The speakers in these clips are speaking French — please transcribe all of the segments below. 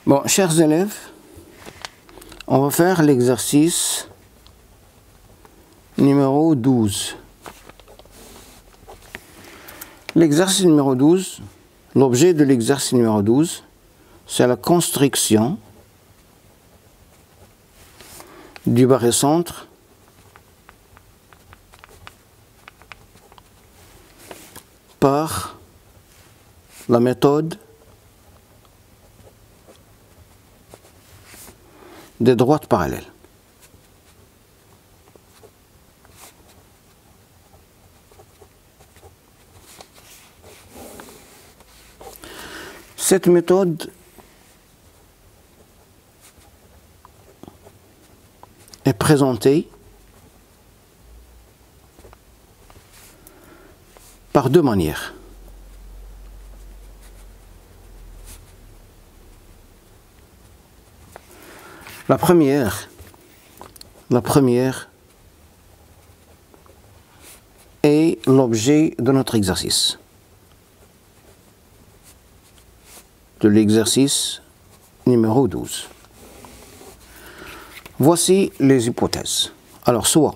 Bon, chers élèves, on va faire l'exercice numéro 12. L'exercice numéro 12, l'objet de l'exercice numéro 12, c'est la construction du barycentre par la méthode des droites parallèles. Cette méthode est présentée par deux manières. La première est l'objet de notre exercice, de l'exercice numéro 12. Voici les hypothèses. Alors, soit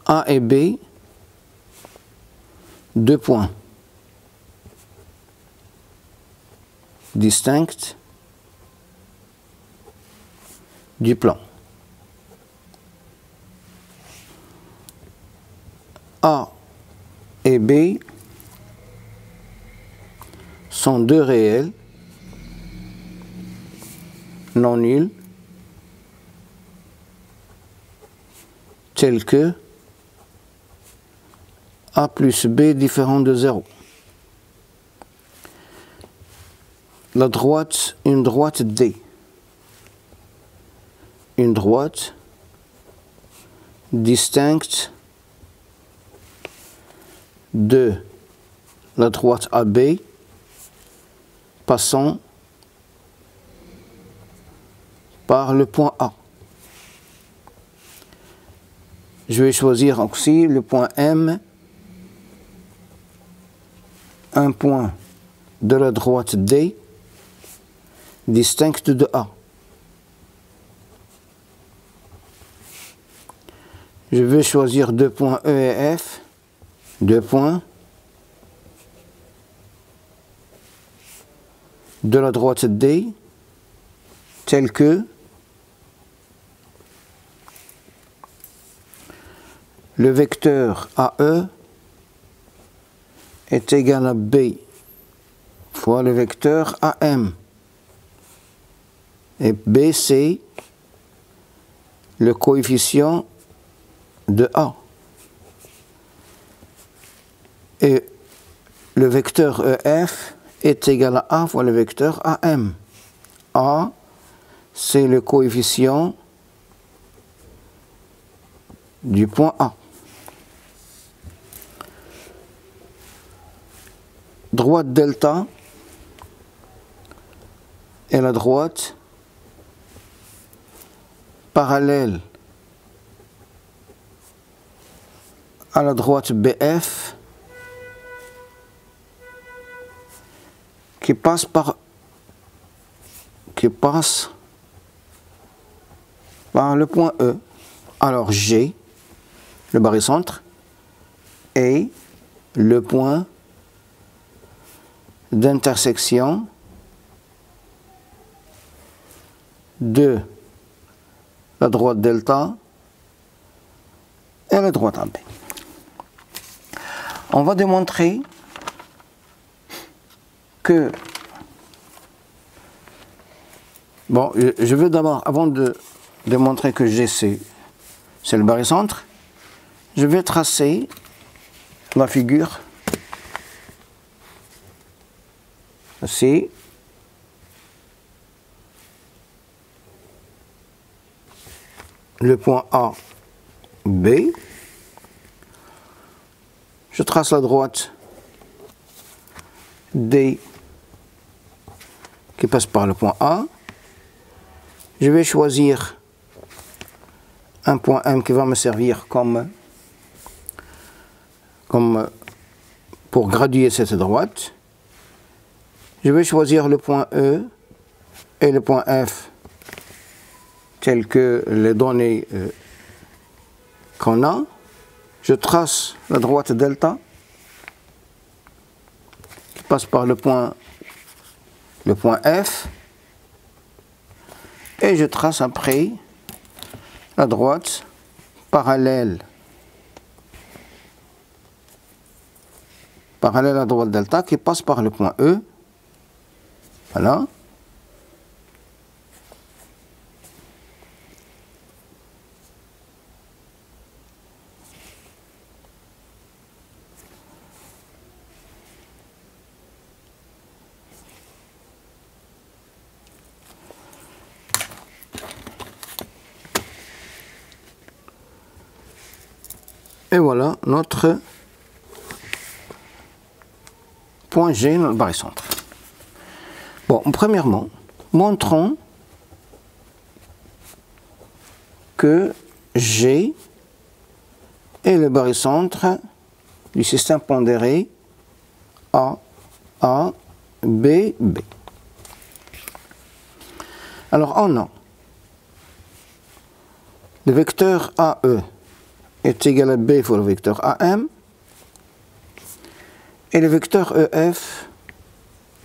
A et B, deux points distincts du plan. A et B sont deux réels non nuls tels que A plus B différent de 0. Une droite D. Une droite distincte de la droite AB passant par le point A. Je vais choisir aussi le point M, un point de la droite D distincte de A. Je vais choisir deux points E et F, deux points de la droite D, tels que le vecteur AE est égal à B fois le vecteur AM. Et B, c'est le coefficient de A. Et le vecteur EF est égal à A fois le vecteur AM. A, c'est le coefficient du point A. Droite delta est la droite parallèle à la droite BF qui passe par le point E. Alors G, le barycentre, est le point d'intersection de la droite delta et la droite AB. On va démontrer que, bon, je veux d'abord, avant de démontrer que G c'est le barycentre, je vais tracer la figure. C'est le point A, B. Je trace la droite D qui passe par le point A. Je vais choisir un point M qui va me servir comme pour graduer cette droite. Je vais choisir le point E et le point F tels que les données qu'on a. Je trace la droite delta qui passe par le point F et je trace après la droite parallèle à la droite delta qui passe par le point E. Voilà. Et voilà notre point G, notre barycentre. Bon, premièrement, montrons que G est le barycentre du système pondéré A, B, B. Alors, on a le vecteur AE est égal à B fois le vecteur AM, et le vecteur EF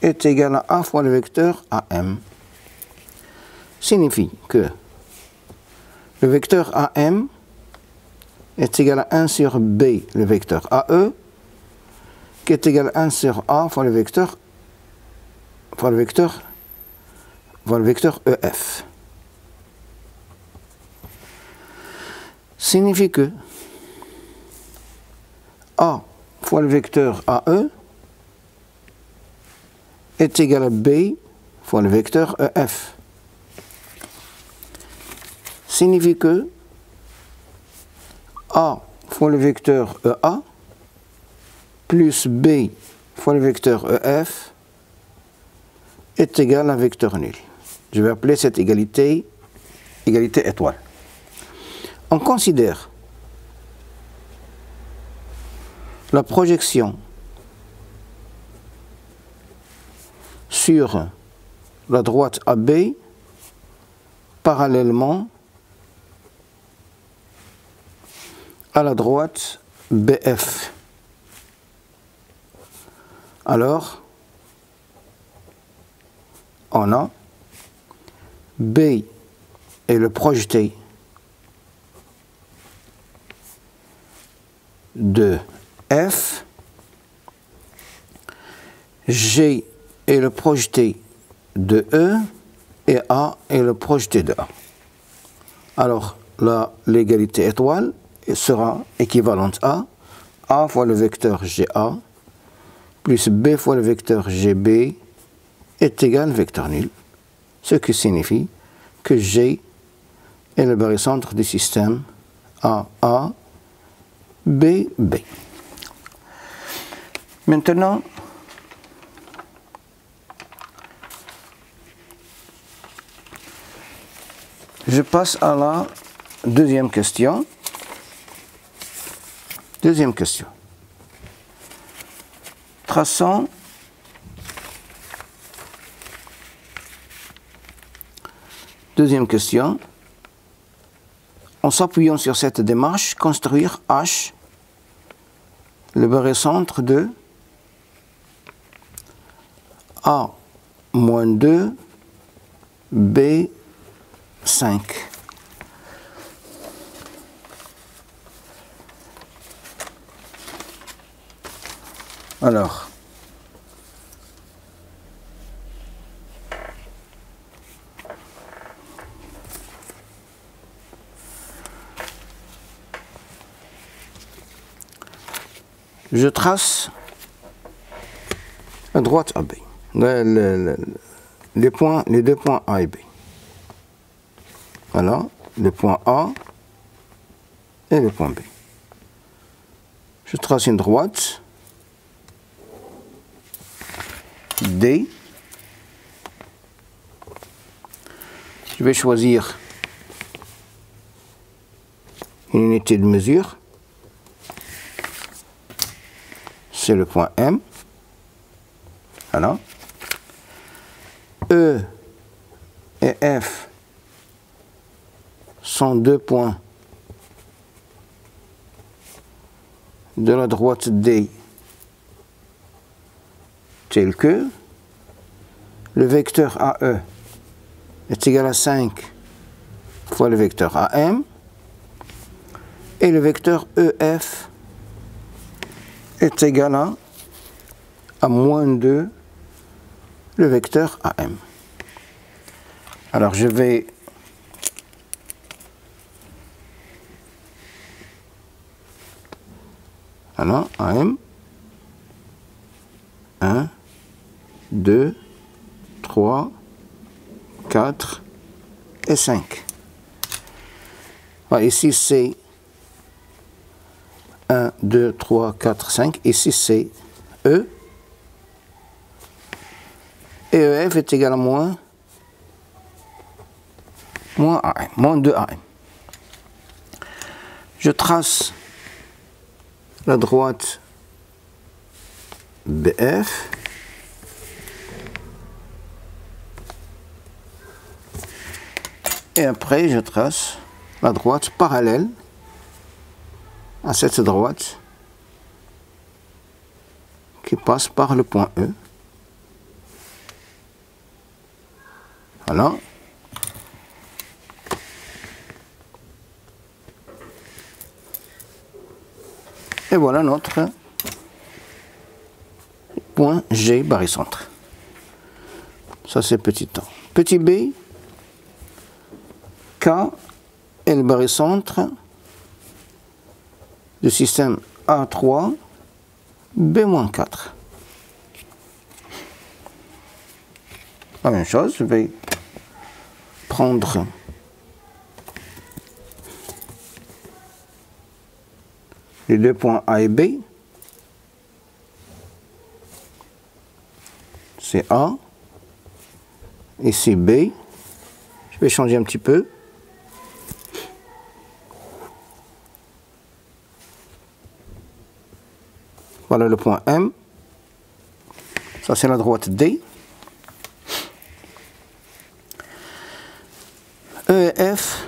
est égal à A fois le vecteur AM. Signifie que le vecteur AM est égal à 1 sur B, le vecteur AE, qui est égal à 1 sur A fois le vecteur EF. Signifie que A fois le vecteur AE est égal à B fois le vecteur EF. Signifie que A fois le vecteur EA plus B fois le vecteur EF est égal à un vecteur nul. Je vais appeler cette égalité étoile. On considère la projection sur la droite AB parallèlement à la droite BF. Alors, on a B est le projeté de F, G est le projeté de E et A est le projeté de A. Alors, l'égalité étoile sera équivalente à A fois le vecteur GA plus B fois le vecteur GB est égal à vecteur nul, ce qui signifie que G est le barycentre du système AA, BB. Maintenant, je passe à la deuxième question. Deuxième question. Traçons deuxième question. En s'appuyant sur cette démarche, construire H, le barycentre de A-2, B5. Alors, je trace la droite AB, les deux points A et B. Voilà, le point A et le point B. Je trace une droite D. Je vais choisir une unité de mesure. C'est le point M. Voilà. E et F sont deux points de la droite D tels que le vecteur AE est égal à 5 fois le vecteur AM et le vecteur EF est égal à moins 2 le vecteur AM. Alors je vais alors AM 1, 2, 3, 4 et 5. Voilà, ici c'est 1, 2, 3, 4, 5. Ici c'est E. Et EF est égal à moins AM, moins 2 AM. Je trace la droite BF. Et après, je trace la droite parallèle à cette droite qui passe par le point E. Voilà. Et voilà notre point G barycentre. Ça c'est petit a. Petit b, K est le barycentre du système A3, B-4. La même chose, je vais prendre les deux points A et B. C'est A. Ici B. Je vais changer un petit peu. Voilà le point M. Ça c'est la droite D. E et F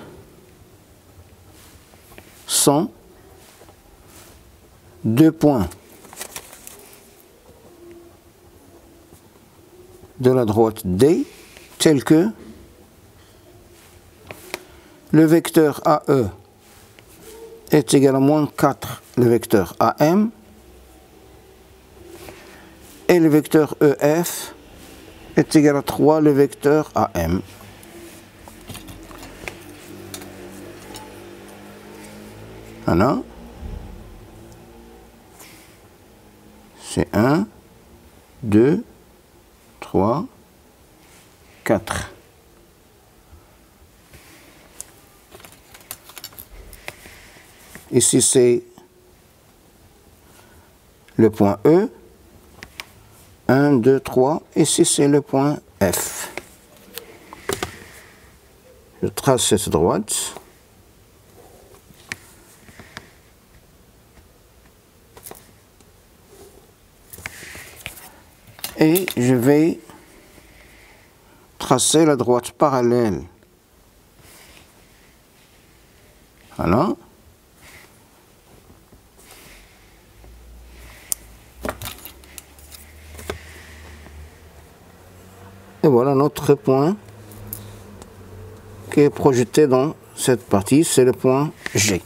sont deux points de la droite D tels que le vecteur AE est égal à moins 4 le vecteur AM et le vecteur EF est égal à 3 le vecteur AM. Voilà. C'est 1, 2, 3, 4. Ici c'est le point E. 1, 2, 3. Ici c'est le point F. Je trace cette droite. Et je vais tracer la droite parallèle. Voilà. Et voilà notre point qui est projeté dans cette partie, c'est le point G.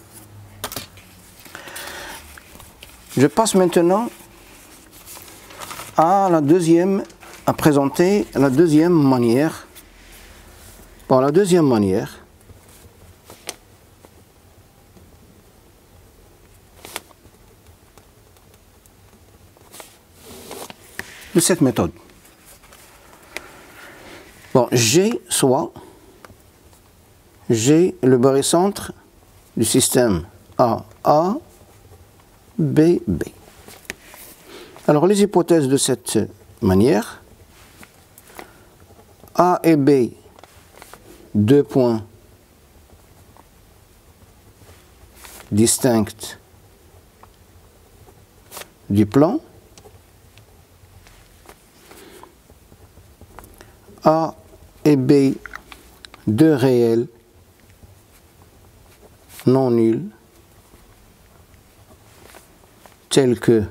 Je passe maintenant à présenter la deuxième manière. Par la deuxième manière, de cette méthode. Bon, G soit G le barycentre du système AA, BB. Alors les hypothèses de cette manière, A et B, deux points distincts du plan. A et B, deux réels non nuls, tels que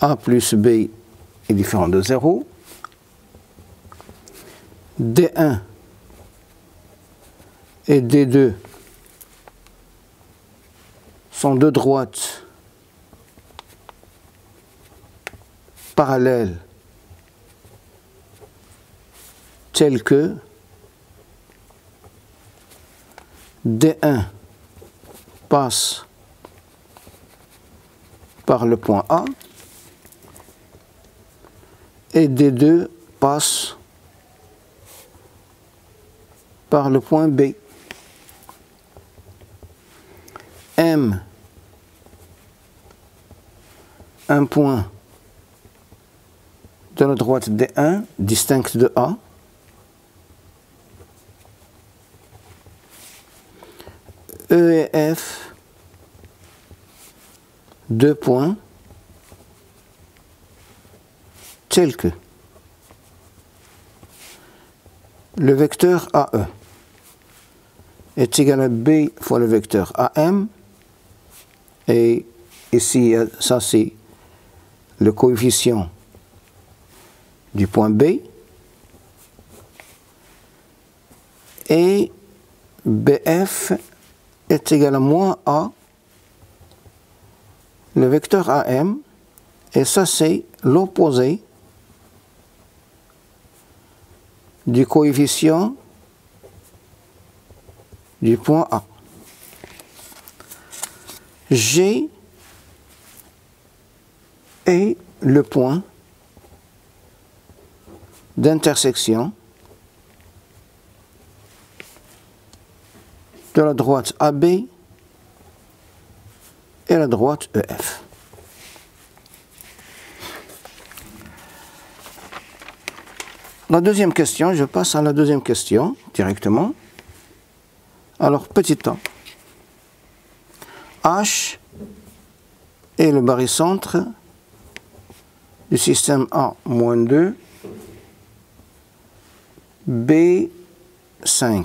A plus B est différent de 0, D1 et D2 sont deux droites parallèles telles que D1 passe par le point A et D2 passe par le point B. M, un point de la droite D1 distincte de A, E et F, deux points tels que le vecteur AE est égal à B fois le vecteur AM, et ici, ça c'est le coefficient du point B, et BF est égal à moins A, le vecteur AM, et ça c'est l'opposé du coefficient du point A. G est le point d'intersection de la droite AB et la droite EF. La deuxième question, je passe à la deuxième question directement. Alors, petit a. H est le barycentre du système A-2, B5.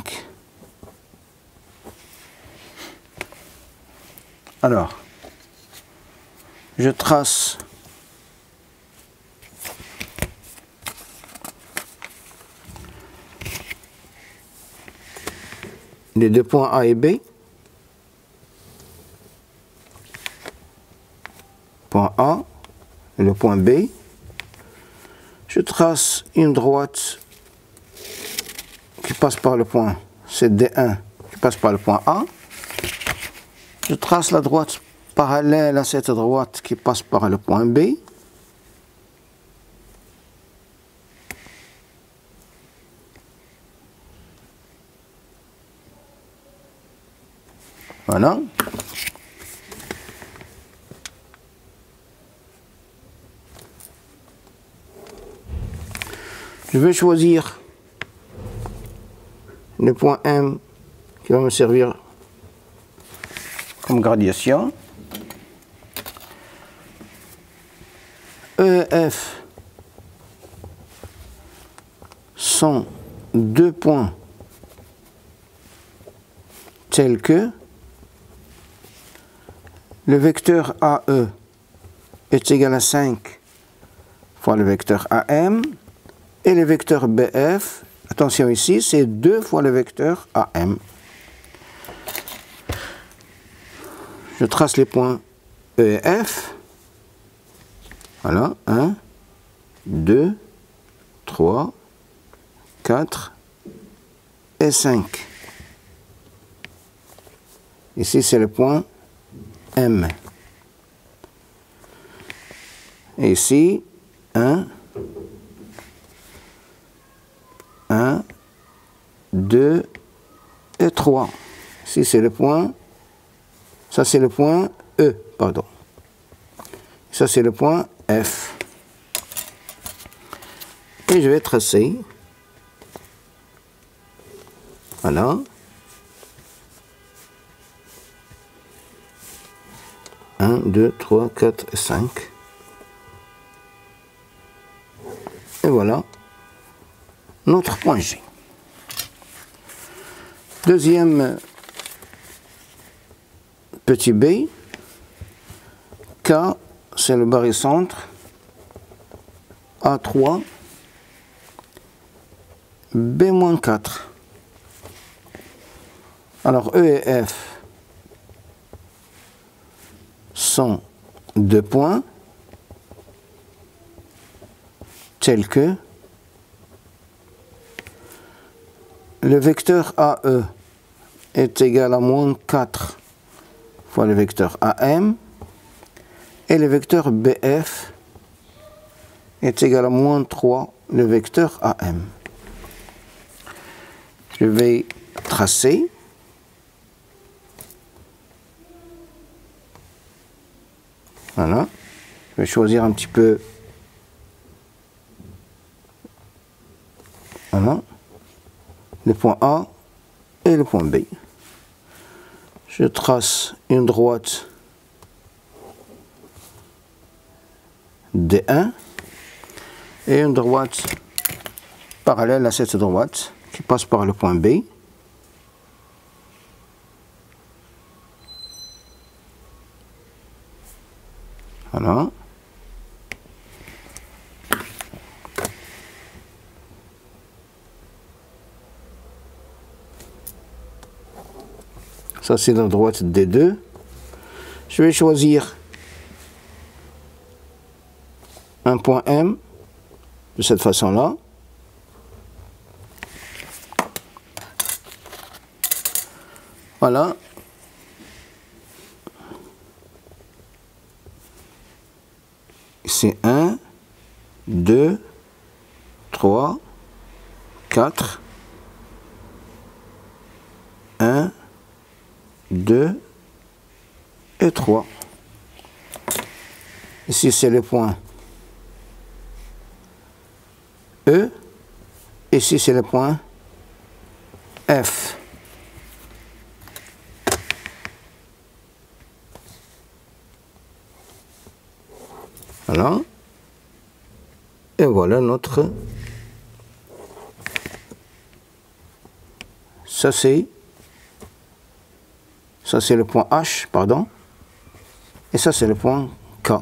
Alors, je trace les deux points A et B. Point A et le point B. Je trace une droite qui passe par le point, c'est D1 qui passe par le point A. Je trace la droite parallèle à cette droite qui passe par le point B. Voilà. Je vais choisir le point M qui va me servir comme gradation. E et F sont deux points tels que le vecteur AE est égal à 5 fois le vecteur AM, et le vecteur BF, attention ici, c'est 2 fois le vecteur AM. Je trace les points E et F. Voilà, 1, 2, 3, 4 et 5. Ici, c'est le point M. Et ici, 1, 2 et 3. Ici, c'est le point, ça c'est le point E, pardon. Ça c'est le point F. Et je vais tracer. Voilà. Un, 2, 3, 4 et 5. Et voilà notre point G. Deuxième petit b, K, c'est le barycentre, A3, B-4. Alors E et F sont deux points tels que le vecteur AE est égal à moins 4 fois le vecteur AM et le vecteur BF est égal à moins 3 le vecteur AM. Je vais tracer. Voilà. Je vais choisir un petit peu. Voilà. Le point A et le point B. Je trace une droite D1 et une droite parallèle à cette droite qui passe par le point B. Voilà. Ça, c'est la droite D2. Je vais choisir un point M de cette façon-là. Voilà. C'est 1, 2, 3, 4, 1, 2 et 3. Ici, c'est le point E. Ici, c'est le point F. Voilà. Et voilà notre... Ça, c'est le point H, pardon. Et ça, c'est le point K.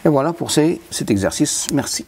Et voilà pour cet exercice. Merci.